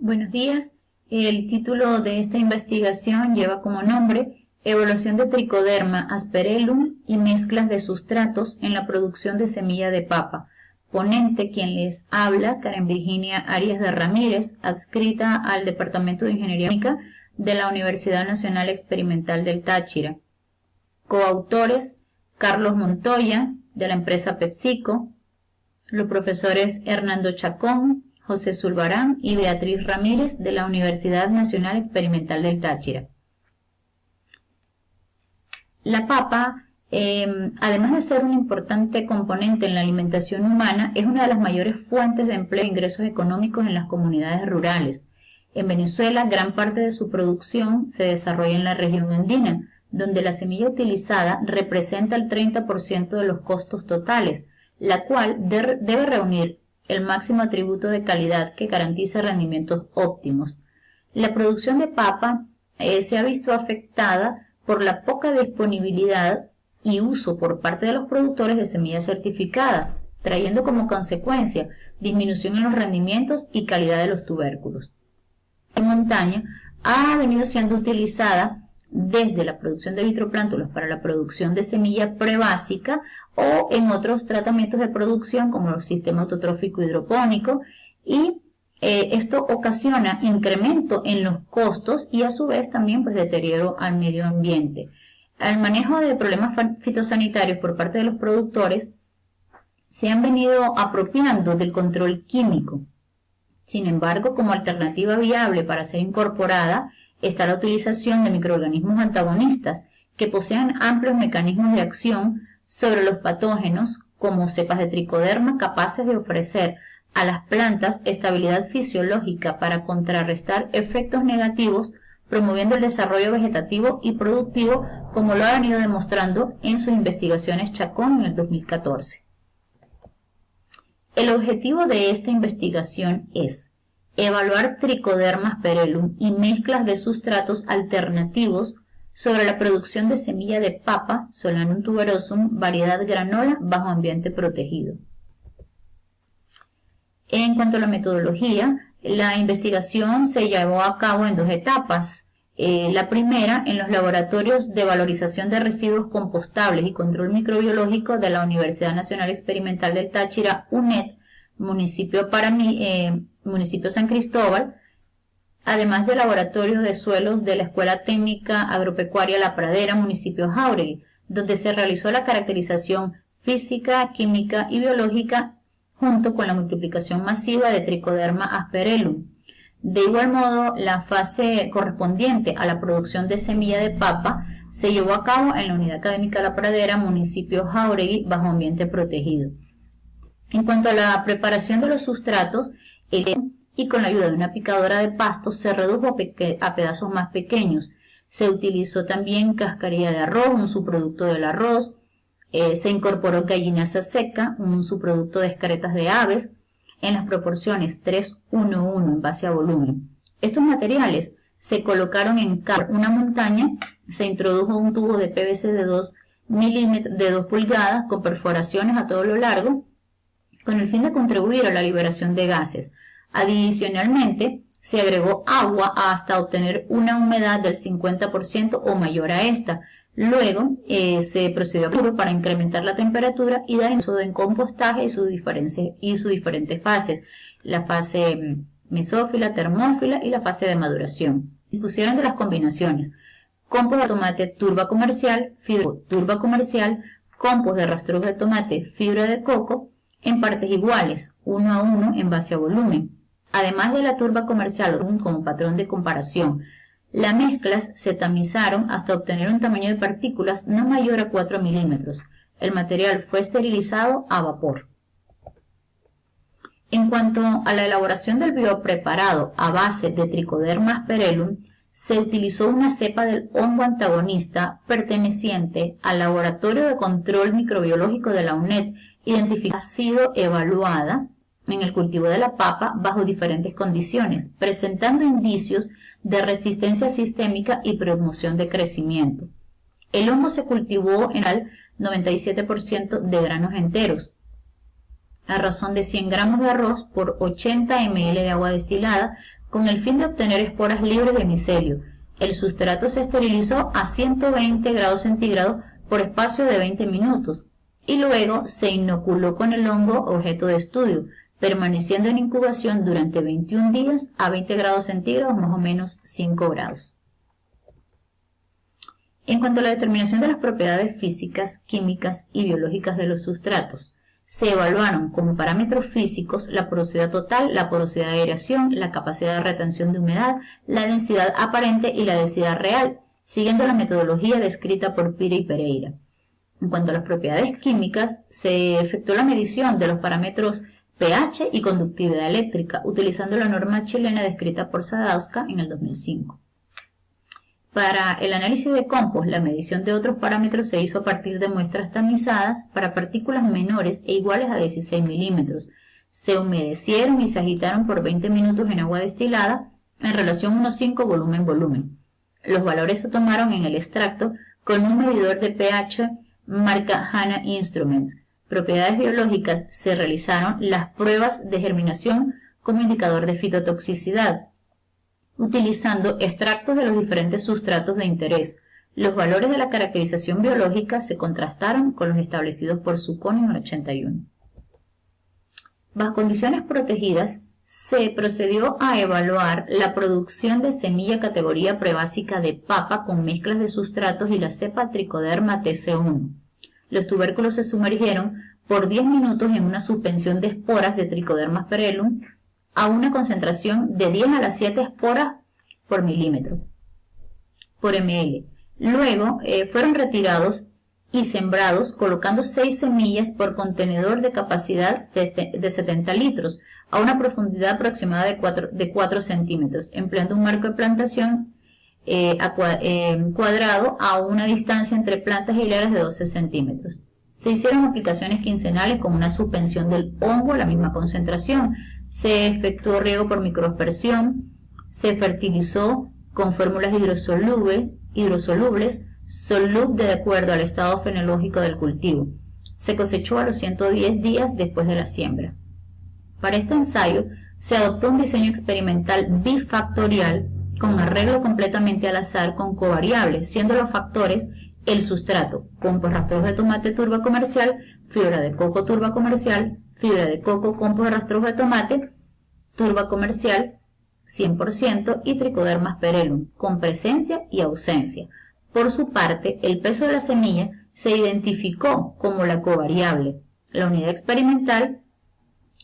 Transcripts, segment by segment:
Buenos días. El título de esta investigación lleva como nombre Evaluación de Trichoderma asperellum y mezclas de sustratos en la producción de semilla de papa. Ponente quien les habla, Karen Virginia Arias de Ramírez, adscrita al Departamento de Ingeniería Química de la Universidad Nacional Experimental del Táchira. Coautores, Carlos Montoya, de la empresa PepsiCo, los profesores Hernando Chacón, José Zulbarán y Beatriz Ramírez, de la Universidad Nacional Experimental del Táchira. La papa, además de ser un importante componente en la alimentación humana, es una de las mayores fuentes de empleo e ingresos económicos en las comunidades rurales. En Venezuela, gran parte de su producción se desarrolla en la región andina, donde la semilla utilizada representa el 30% de los costos totales, la cual debe reunir el máximo atributo de calidad que garantiza rendimientos óptimos. La producción de papa se ha visto afectada por la poca disponibilidad y uso por parte de los productores de semilla certificada, trayendo como consecuencia disminución en los rendimientos y calidad de los tubérculos. En montaña ha venido siendo utilizada desde la producción de vitroplánctonos para la producción de semilla prebásica o en otros tratamientos de producción como el sistema autotrófico hidropónico, y esto ocasiona incremento en los costos y a su vez también deterioro al medio ambiente. Al manejo de problemas fitosanitarios por parte de los productores se han venido apropiando del control químico. Sin embargo, como alternativa viable para ser incorporada está la utilización de microorganismos antagonistas que posean amplios mecanismos de acción sobre los patógenos, como cepas de tricoderma capaces de ofrecer a las plantas estabilidad fisiológica para contrarrestar efectos negativos, promoviendo el desarrollo vegetativo y productivo, como lo ha venido demostrando en sus investigaciones Chacón en el 2014. El objetivo de esta investigación es evaluar Trichoderma asperellum y mezclas de sustratos alternativos sobre la producción de semilla de papa, Solanum tuberosum, variedad granola, bajo ambiente protegido. En cuanto a la metodología, la investigación se llevó a cabo en dos etapas. La primera, en los laboratorios de valorización de residuos compostables y control microbiológico de la Universidad Nacional Experimental del Táchira, UNED, municipio San Cristóbal, además de laboratorios de suelos de la Escuela Técnica Agropecuaria La Pradera, municipio Jáuregui, donde se realizó la caracterización física, química y biológica junto con la multiplicación masiva de Trichoderma asperellum. De igual modo, la fase correspondiente a la producción de semilla de papa se llevó a cabo en la Unidad Académica La Pradera, municipio Jáuregui, bajo ambiente protegido. En cuanto a la preparación de los sustratos, y con la ayuda de una picadora de pasto se redujo a pedazos más pequeños. Se utilizó también cascarilla de arroz, un subproducto del arroz. Se incorporó gallinaza seca, un subproducto de excretas de aves, en las proporciones 3:1:1 en base a volumen. Estos materiales se colocaron en una montaña, se introdujo un tubo de PVC de 2 pulgadas con perforaciones a todo lo largo, con el fin de contribuir a la liberación de gases. Adicionalmente, se agregó agua hasta obtener una humedad del 50% o mayor a esta. Luego, se procedió para incrementar la temperatura y dar uso en compostaje y sus diferentes fases, la fase mesófila, termófila y la fase de maduración. Dispusieron de las combinaciones: compost de tomate turba comercial, fibra turba comercial, compost de rastrojos de tomate, fibra de coco, en partes iguales, 1:1 en base a volumen. Además de la turba comercial como patrón de comparación, las mezclas se tamizaron hasta obtener un tamaño de partículas no mayor a 4 milímetros. El material fue esterilizado a vapor. En cuanto a la elaboración del biopreparado a base de Trichoderma asperellum, se utilizó una cepa del hongo antagonista perteneciente al Laboratorio de Control Microbiológico de la UNED, ha sido evaluada en el cultivo de la papa bajo diferentes condiciones, presentando indicios de resistencia sistémica y promoción de crecimiento. El hongo se cultivó en el 97% de granos enteros, a razón de 100 gramos de arroz por 80 ml de agua destilada, con el fin de obtener esporas libres de micelio. El sustrato se esterilizó a 120 grados centígrados por espacio de 20 minutos y luego se inoculó con el hongo objeto de estudio, permaneciendo en incubación durante 21 días a 20 grados centígrados, más o menos 5 grados. En cuanto a la determinación de las propiedades físicas, químicas y biológicas de los sustratos, se evaluaron como parámetros físicos la porosidad total, la porosidad de aireación, la capacidad de retención de humedad, la densidad aparente y la densidad real, siguiendo la metodología descrita por Pire y Pereira. En cuanto a las propiedades químicas, se efectuó la medición de los parámetros pH y conductividad eléctrica, utilizando la norma chilena descrita por Sadowska en el 2005. Para el análisis de compost, la medición de otros parámetros se hizo a partir de muestras tamizadas para partículas menores e iguales a 16 milímetros. Se humedecieron y se agitaron por 20 minutos en agua destilada en relación 1:5 volumen-volumen. Los valores se tomaron en el extracto con un medidor de pH marca Hanna Instruments. Propiedades biológicas, se realizaron las pruebas de germinación como indicador de fitotoxicidad, utilizando extractos de los diferentes sustratos de interés. Los valores de la caracterización biológica se contrastaron con los establecidos por Zucconi en el 81. Bajo condiciones protegidas, se procedió a evaluar la producción de semilla categoría prebásica de papa con mezclas de sustratos y la cepa Trichoderma TC1. Los tubérculos se sumergieron por 10 minutos en una suspensión de esporas de Trichoderma perellum a una concentración de 10 a las 7 esporas por milímetro por ml. Luego fueron retirados y sembrados colocando 6 semillas por contenedor de capacidad de 70 litros a una profundidad aproximada de 4 centímetros, empleando un marco de plantación cuadrado a una distancia entre plantas hileras de 12 centímetros. Se hicieron aplicaciones quincenales con una suspensión del hongo a la misma concentración. Se efectuó riego por microaspersión, se fertilizó con fórmulas hidrosolubles, de acuerdo al estado fenológico del cultivo. Se cosechó a los 110 días después de la siembra. Para este ensayo se adoptó un diseño experimental bifactorial con arreglo completamente al azar con covariables, siendo los factores el sustrato, compost rastrojo de tomate turba comercial, fibra de coco turba comercial, fibra de coco, compost rastrojo de tomate, turba comercial 100% y Trichoderma perellum, con presencia y ausencia. Por su parte, el peso de la semilla se identificó como la covariable. La unidad experimental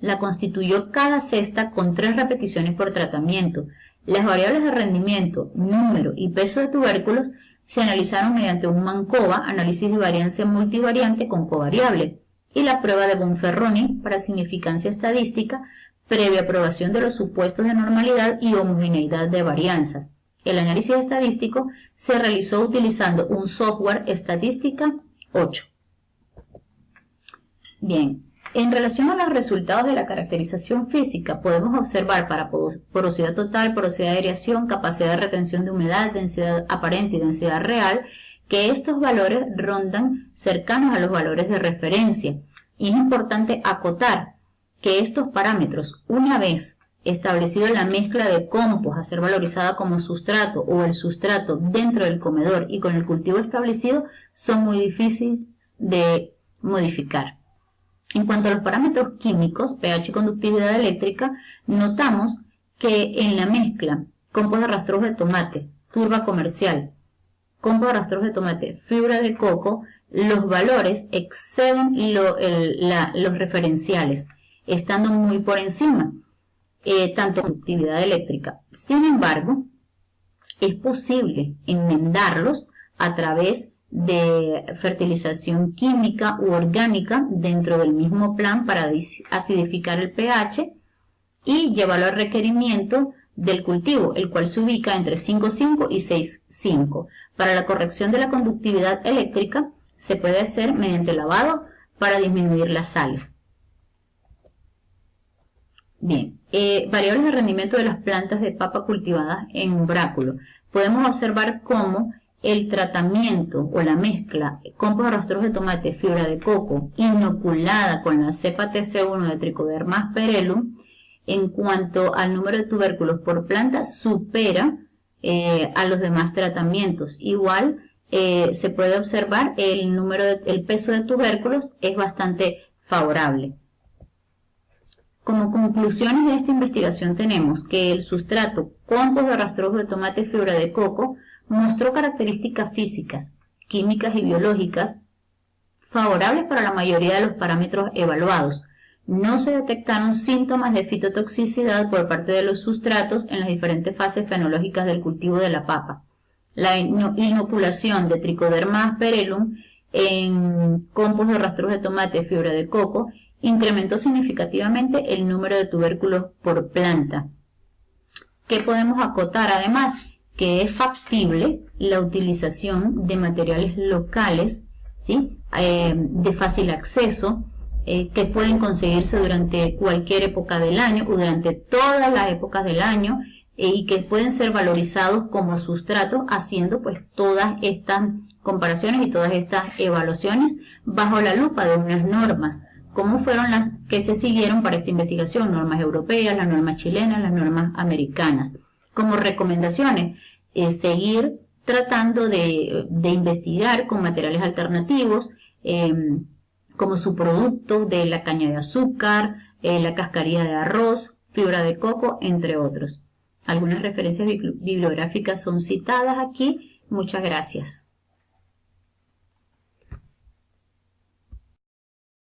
la constituyó cada cesta con 3 repeticiones por tratamiento. Las variables de rendimiento, número y peso de tubérculos se analizaron mediante un Mancoba, análisis de variancia multivariante con covariable, y la prueba de Bonferroni para significancia estadística, previa aprobación de los supuestos de normalidad y homogeneidad de varianzas. El análisis estadístico se realizó utilizando un software Estadística 8. Bien, en relación a los resultados de la caracterización física, podemos observar para porosidad total, porosidad de aireación, capacidad de retención de humedad, densidad aparente y densidad real, que estos valores rondan cercanos a los valores de referencia. Y es importante acotar que estos parámetros, una vez establecido la mezcla de compost a ser valorizada como sustrato o el sustrato dentro del comedor y con el cultivo establecido, son muy difíciles de modificar. En cuanto a los parámetros químicos, pH y conductividad eléctrica, notamos que en la mezcla compost de rastrojo de tomate, turba comercial, compost de rastrojo de tomate, fibra de coco, los valores exceden los referenciales, estando muy por encima, tanto conductividad eléctrica. Sin embargo, es posible enmendarlos a través de fertilización química u orgánica dentro del mismo plan para acidificar el pH y llevarlo al requerimiento del cultivo, el cual se ubica entre 5,5 y 6,5. Para la corrección de la conductividad eléctrica se puede hacer mediante lavado para disminuir las sales. Bien, variables de rendimiento de las plantas de papa cultivadas en umbráculo. Podemos observar cómo el tratamiento o la mezcla compost de rastrojo de tomate, fibra de coco, inoculada con la cepa TC1 de Trichoderma perellum, en cuanto al número de tubérculos por planta supera a los demás tratamientos. Igual se puede observar el peso de tubérculos es bastante favorable. Como conclusiones de esta investigación tenemos que el sustrato compost de rastrojo de tomate fibra de coco mostró características físicas, químicas y biológicas favorables para la mayoría de los parámetros evaluados. No se detectaron síntomas de fitotoxicidad por parte de los sustratos en las diferentes fases fenológicas del cultivo de la papa. La inoculación de Trichoderma asperellum en compost de rastrojo de tomate fibra de coco incrementó significativamente el número de tubérculos por planta. ¿Qué podemos acotar? Además, que es factible la utilización de materiales locales, ¿sí? De fácil acceso, que pueden conseguirse durante cualquier época del año o durante todas las épocas del año, y que pueden ser valorizados como sustratos, haciendo pues todas estas comparaciones y todas estas evaluaciones bajo la lupa de unas normas, como fueron las que se siguieron para esta investigación: normas europeas, las normas chilenas, las normas americanas. Como recomendaciones, seguir tratando de investigar con materiales alternativos, como subproductos de la caña de azúcar, la cascarilla de arroz, fibra de coco, entre otros. Algunas referencias bibliográficas son citadas aquí. Muchas gracias.